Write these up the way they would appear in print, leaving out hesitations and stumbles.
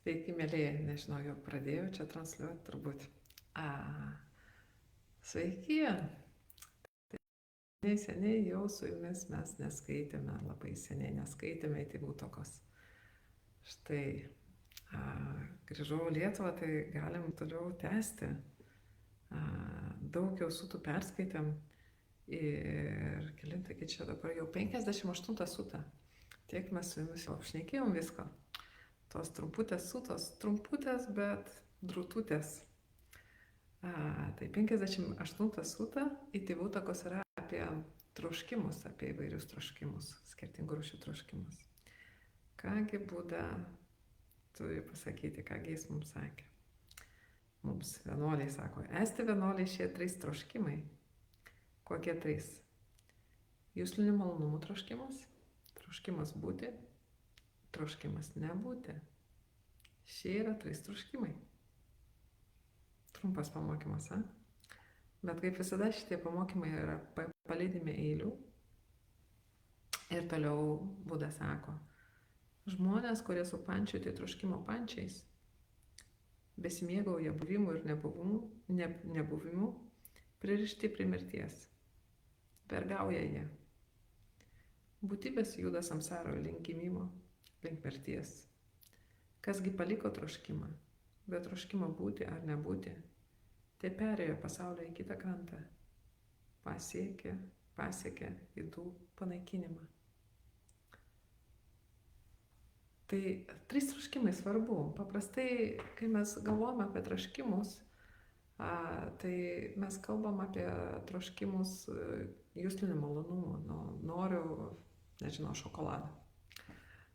Sveiki, mėlyje, nežinau, jau pradėjau čia transliuoti turbūt. A, sveiki, seniai jau su jumis mes neskaitėme, labai seniai neskaitėme į Tėvūtokos. Štai, grįžau į Lietuvą, tai galim toliau tęsti. Daug jau sutų perskaitėm ir kilintą čia dabar jau 58 sutą. Tiek mes su jumis jau apšnekėjom visko. Tos trumputės sutos, trumputės, bet drūtutės. Tai 58 suta į Tėvūtokos yra apie troškimus, apie įvairius troškimus, skirtingų rūšių troškimus. Kągi Buda turi pasakyti, kągi jis mums sakė. Mums vienuoliai sako, esti vienuoliai šie 3 troškimai. Kokie 3? Juslinių malonumų troškimas, troškimas būti, troškimas nebūti. Šie yra 3 troškimai. Trumpas pamokymas, Bet kaip visada šitie pamokymai yra palydimi eilių. Ir toliau Buda sako, žmonės, kurie supančioti troškimo pančiais, besimėgauja buvimu ir nebuvimu, pririšti prie mirties. Vergauja jie. Būtybės juda samsaroje link gimimo, link mirties. Kasgi paliko troškimą, bet troškimą būti ar nebūti, tai perėjo pasaulio į kitą krantą, pasiekė ydų panaikinimą. Tai 3 troškimai svarbu. Paprastai, kai mes galvojame apie troškimus, tai mes kalbam apie troškimus juslinių malonumų. Noriu, nežinau, šokoladą.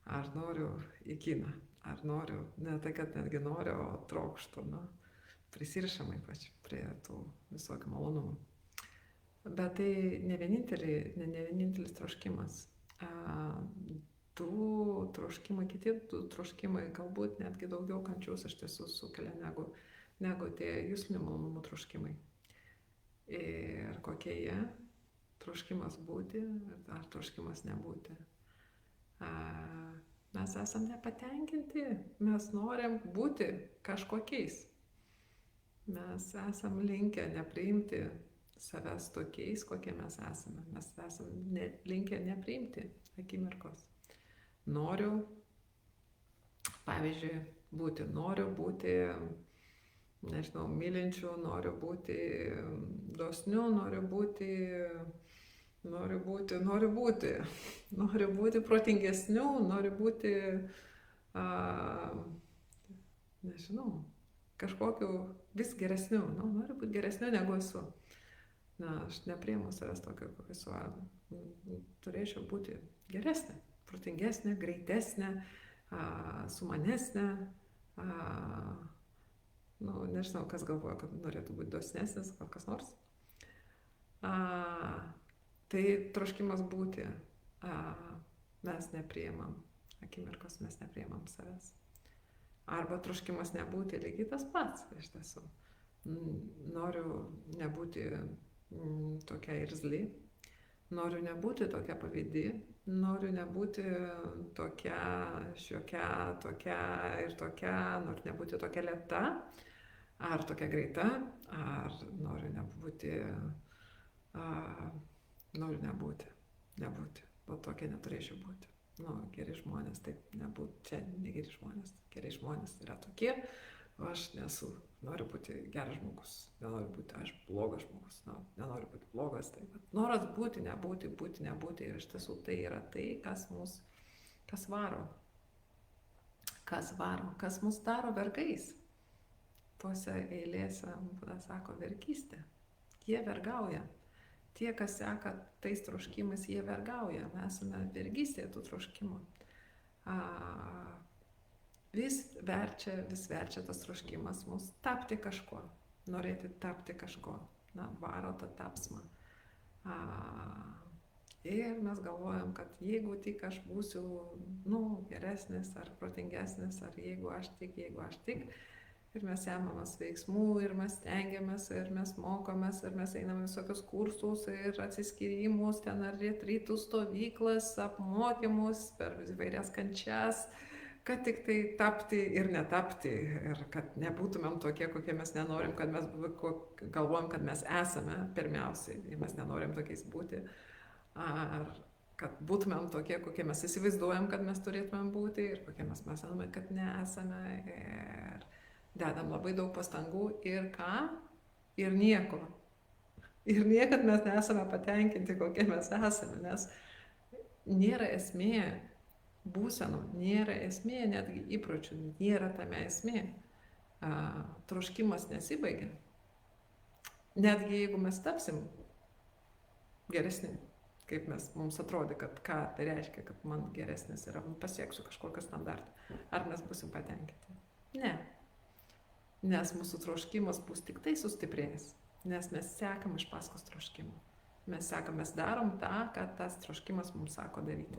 Ar noriu į kiną. Ar noriu, ne tai, kad netgi noriu, o trokštų. Prisirišama ypač prie tų visokių malonumų. Bet tai ne vienintelis troškimas. Tų troškimai, kiti troškimai galbūt netgi daugiau kančios iš tiesų sukelia negu tie juslinių malonumų troškimai. Ir kokie jie? Troškimas būti ar troškimas nebūti. Mes esam nepatenkinti, mes norim būti kažkokiais. Mes esam linkę nepriimti savęs tokiais, kokie mes esame. Mes esam linkę nepriimti akimirkos. Noriu, pavyzdžiui, noriu būti, nežinau, mylinčiu, noriu būti dosniu, noriu būti protingesniu, noriu būti, nežinau, kažkokiu vis geresniu, noriu būti geresniu negu esu. Aš nepriimu savęs tokio, kokio esu. Turėčiau būti geresnė, protingesnė, greitesnė, sumanesnė. Nežinau, kas galvoja, kad norėtų būti dosnesnis, gal kas nors. Tai troškimas būti. Mes nepriimam akimirkos, mes nepriimam savęs. Arba troškimas nebūti lygiai tas pats, iš tiesų. Noriu nebūti tokia irzli, noriu nebūti tokia pavydi, noriu nebūti tokia šiokia, tokia ir tokia, noriu nebūti tokia lėta, ar tokia greita, ar noriu nebūti, o tokia neturėčiau būti. Geri žmonės, taip, čia negeri žmonės, geri žmonės yra tokie, o aš noriu būti geras žmogus, nenoriu būti aš blogas žmogus, nenoriu būti blogas, tai noras būti, nebūti, ir iš tiesų tai yra tai, kas varo, kas mus daro vergais. Tuose eilėse, Buda sako, vergystė, jie vergauja. Tie, kas seka tais troškimais, jie vergauja. Mes esame vergystėje tų troškimų. Vis verčia tas troškimas mus tapti kažko. Norėti tapti kažko. Varo tą tapsmą. Ir mes galvojam, kad jeigu tik aš būsiu geresnis ar protingesnis, ar jeigu aš tik, ir mes ėmamės veiksmų, ir mes stengiamės, ir mes mokomės, ir mes einame visokius kursus, ir atsiskyrimus, ar retrytų stovyklas, apmokymus per įvairias kančias, kad tik tai tapti ir netapti, ir kad nebūtumėm tokie, kokie mes nenorim, kad mes galvojam, kad mes esame pirmiausiai, ir mes nenorim tokiais būti, ar kad būtumėm tokie, kokie mes įsivaizduojam, kad mes turėtumėm būti, ir kokie mes esame, kad nesame, ir dedam labai daug pastangų, ir ką, ir nieko. Ir niekad mes nesame patenkinti, kokie mes esame, nes nėra esmė būsenų, nėra esmė netgi įpročių, nėra tame esmė. Troškimas nesibaigia. Netgi jeigu mes tapsim geresni, kaip mums atrodė, kad ką tai reiškia, kad man geresnis yra, pasieksiu kažkokią standartą, ar mes būsim patenkinti. Ne. Nes mūsų troškimas bus tik tai sustiprėjęs, nes mes sekam iš paskos troškimą. Mes darom tą, ką tas troškimas mums sako daryti.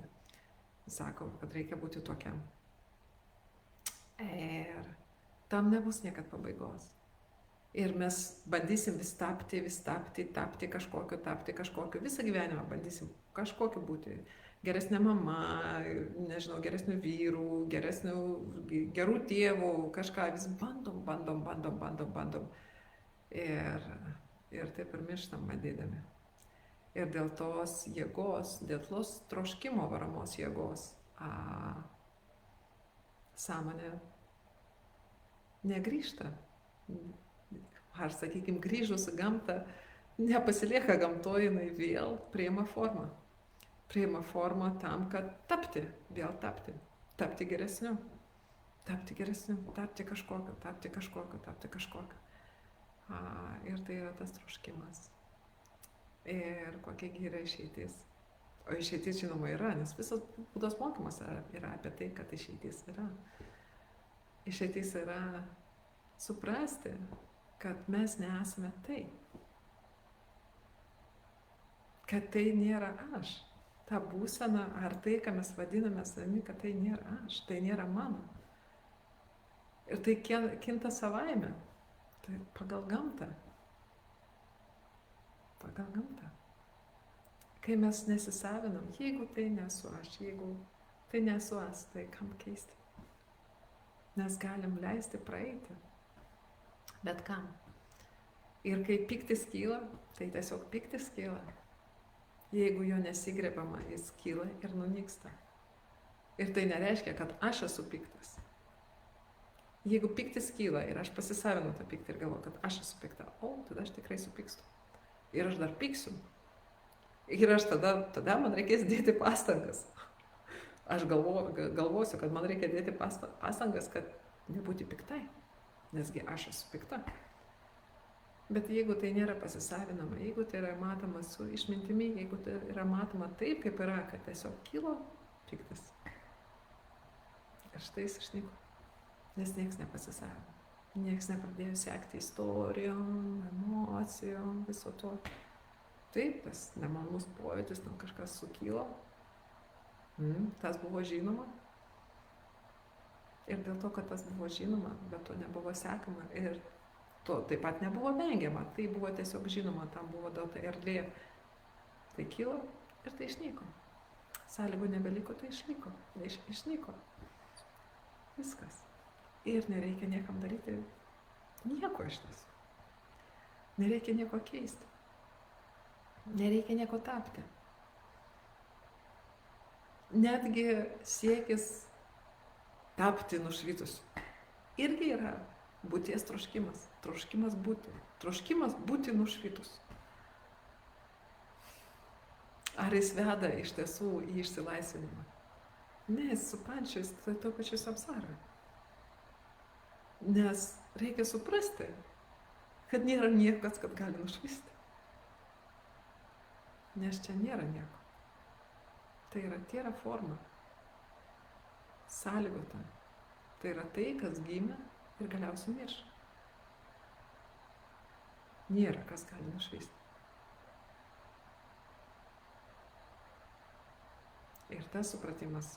Sako, kad reikia būti tokiam. Ir tam nebus niekad pabaigos. Ir mes bandysim vis tapti kažkokiu, visą gyvenimą bandysim kažkokiu būti. Geresnė mama, nežinau, geresnių vyrų, gerų tėvų, kažką vis bandom. Ir taip ir mirštam bandydami. Ir dėl tos jėgos, dėl tos troškimo varomos jėgos, sąmonė negrįžta. Ar, sakykime, grįžus į gamtą, nepasilieka gamtoje, jinai vėl priima formą. Priima formą tam, kad vėl tapti geresniu, tapti kažkokiu. Ir tai yra tas troškimas. Ir kokia yra išeitis. O išeitis, žinoma, yra, nes visas būdos mokymas yra apie tai, kad išeitis yra. Išeitis yra suprasti, kad mes nesame tai. Kad tai nėra aš. Ta būsena ar tai, ką mes vadiname savimi, kad tai nėra aš, tai nėra mano. Ir tai kinta savaime. Tai pagal gamtą. Kai mes nesisavinam, jeigu tai nesu aš, tai kam keisti? Mes galim leisti praeiti. Bet kam? Ir kai piktis kyla, tai tiesiog piktis kyla. Jeigu jo nesigrebama, jis kyla ir nunyksta. Ir tai nereiškia, kad aš esu piktas. Jeigu piktis kyla ir aš pasisavinu tą piktį ir galvoju, kad aš esu pikta, tada aš tikrai supykstu. Ir aš dar pyksiu. Ir aš tada man reikės dėti pastangas. Aš galvosiu, kad man reikia dėti pastangas, kad nebūti piktai. Nesgi aš esu pikta. Bet jeigu tai nėra pasisavinama, jeigu tai yra matoma su išmintimi, jeigu tai yra matoma taip, kaip yra, kad tiesiog kilo piktas. Ir štai jis išnyko. Nes nieks nepasisavino. Nieks nepradėjo sekti istorijom, emocijom, viso to. Taip, tas nemalonus pojūtis, kažkas sukylo. Tas buvo žinoma. Ir dėl to, kad tas buvo žinoma, bet to nebuvo sekama. Ir to taip pat nebuvo vengiama. Tai buvo tiesiog žinoma, tam buvo duota erdvė. Tai kilo ir tai išnyko. Sąlygų nebeliko, tai išnyko. Viskas. Ir nereikia niekam daryti nieko iš tiesų. Nereikia nieko keisti. Nereikia nieko tapti. Netgi siekis tapti nušvitusiu irgi yra būties troškimas. Troškimas būti nušvitus. Ar jis veda iš tiesų į išsilaisvinimą? Ne, jis supančiais to pačiu samsarą. Nes reikia suprasti, kad nėra niekas, kad gali nušvisti. Nes čia nėra nieko. Tai yra tyra forma. Sąlygota. Tai yra tai, kas gimė ir galiausiai mirš. Nėra, kas gali nušvisti. Ir tas supratimas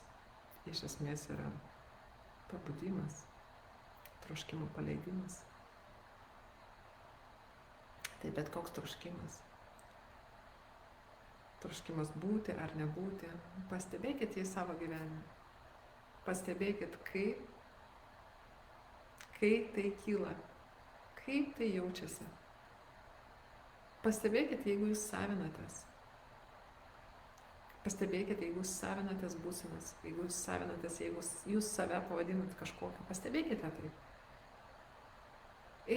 iš esmės yra pabudimas. Troškimo paleidimas. Tai bet koks troškimas. Troškimas būti ar nebūti. Pastebėkite į savo gyvenimą. pastebėkit, kai tai kyla, kaip tai jaučiasi. Pastebėkit, jeigu jūs savinatės. Pastebėkit, jeigu jūs savinatės būsenas, jeigu jūs savinatės, jeigu jūs save pavadinat kažkokiu, pastebėkite tai.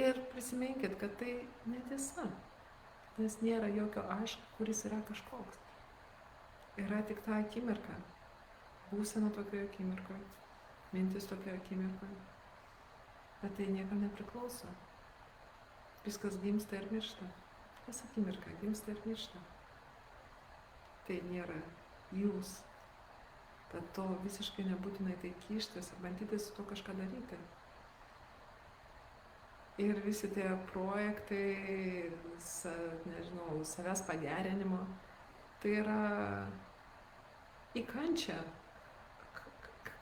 Ir prisiminkit, kad tai netiesa, nes nėra jokio aš, kuris yra kažkoks. Yra tik ta akimirka, būsena tokioje akimirkoje, mintis tokioje akimirkoje, bet tai niekam nepriklauso. Viskas gimsta ir miršta. Kas akimirka gimsta ir miršta. Tai nėra jūs. Tad to visiškai nebūtinai tai kištis ir bandyti su to kažką daryti. Ir visi tie projektai, nežinau, savęs pagerinimo, tai yra į kančią,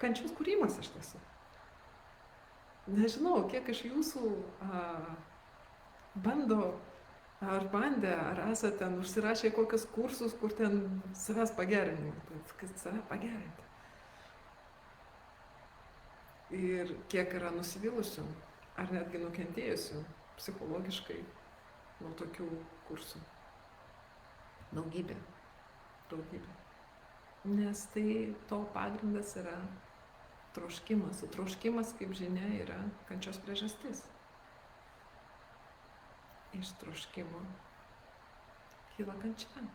kančios kūrimas iš tiesų. Nežinau, kiek iš jūsų bando, ar bandė, ar esate ten užsirašę kokius kursus, kur ten savęs pagerinimo, kad save pagerinti. Ir kiek yra nusivylusių, ar netgi nukentėjusių psichologiškai nuo tokių kursų. Daugybė. Nes tai to pagrindas yra troškimas. O troškimas, kaip žinia, yra kančios priežastis. Iš troškimo kyla kančia.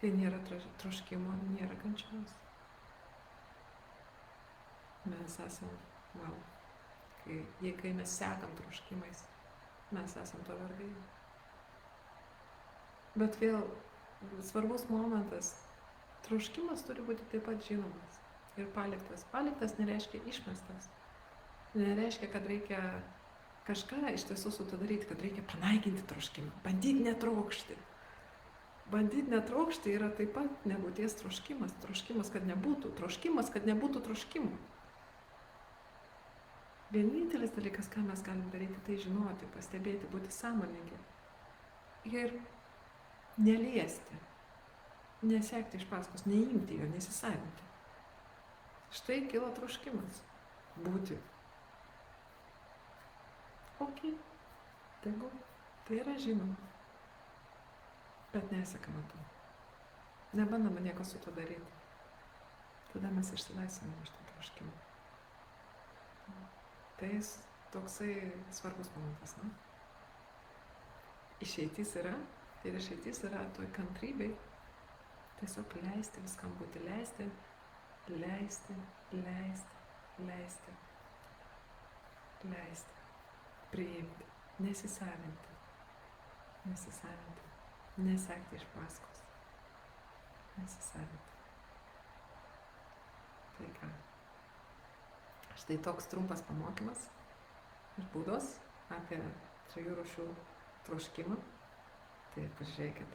Kai nėra troškimo, nėra kančios. Mes esame, kai mes sekam troškimais, mes esam to vergai. Bet vėl svarbus momentas, troškimas turi būti taip pat žinomas ir paliktas. Paliktas nereiškia išmestas. Nereiškia, kad reikia kažką iš tiesų su to daryti, kad reikia panaikinti troškimą, bandyti netrokšti. Bandyti netrokšti yra taip pat nebūties troškimas. Troškimas, kad nebūtų. Troškimas, kad nebūtų troškimo. Vienintelis dalykas, ką mes galim daryti, tai žinoti, pastebėti, būti sąmoningi. Ir neliesti, nesekti iš paskos, neimti jo, nesisavinti. Štai kilo troškimas būti. Ok, tegu, tai yra žinoma, bet nesekama to. Nebandama nieko su to daryti. Tada mes išsilaisviname iš to troškimo. Tai toksai svarbus momentas, ne? Išeitis yra, ir išeitis yra toj kantrybei. Tiesiog leisti viskam būti, leisti, priimti, nesisavinti, nesekti iš paskos, nesisavinti. Tai ką? Štai toks trumpas pamokymas iš Budos apie 3 rūšių troškimą. Tai pažiūrėkit,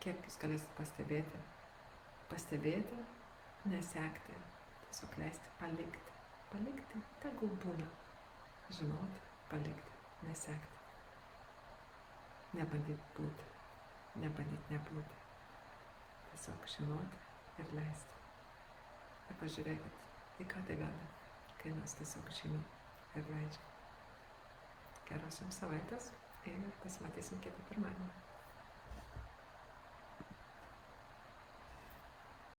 kiek jūs galėsite pastebėti, nesekti, tiesiog leisti palikti, tegul būna, žinoti, palikti, nesekti, nebandyti būti, nebandyti nebūti, tiesiog žinoti ir leisti. Ir pažiūrėkit, į ką tai veda, kai mes tiesiog žinom ir leidžiam. Geros jums savaitės ir pasimatysim kitą pirmadienį.